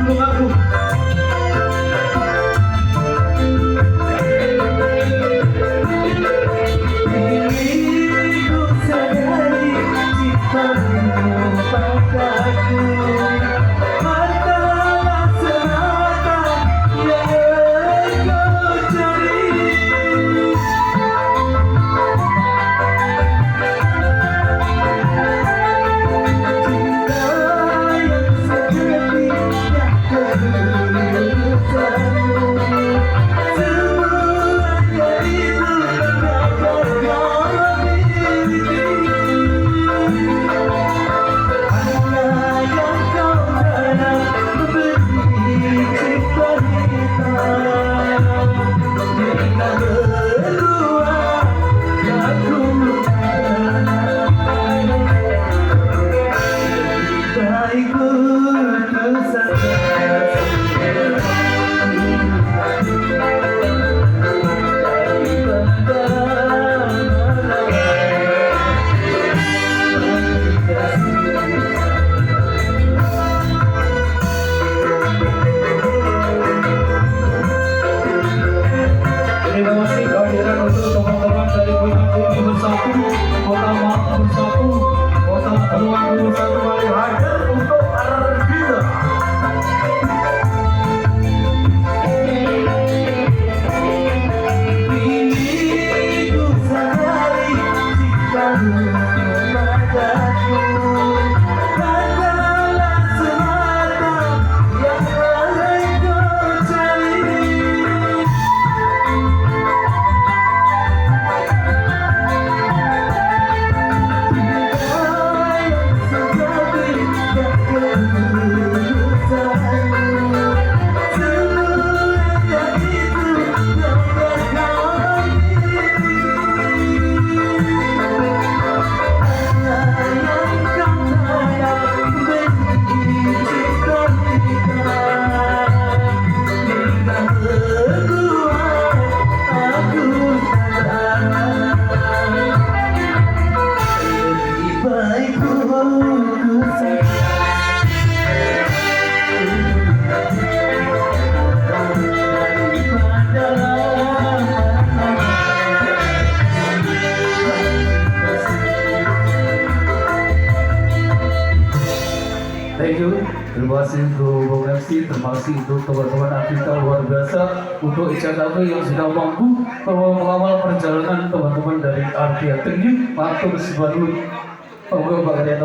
gunung agung. Diriku sadari ciptamu padaku, hartalah semata yang kau cari. Terima kasih kehadiran untuk teman-teman dari Gunung Bumi Bersatu, Kota Malang Bersatu, Kota Gunung Bersatu Bali hadir untuk Argila. Diriku sadari ciptamu padaku, hartalah semata yang kau cari. Thank you, terima kasih untuk Bung MC, terima kasih untuk teman-teman Afrika luar biasa, untuk ICKB yang sudah mampu mengawal perjalanan teman-teman dari Artia Tinggi, Matur Sibarlu, Pak Gede.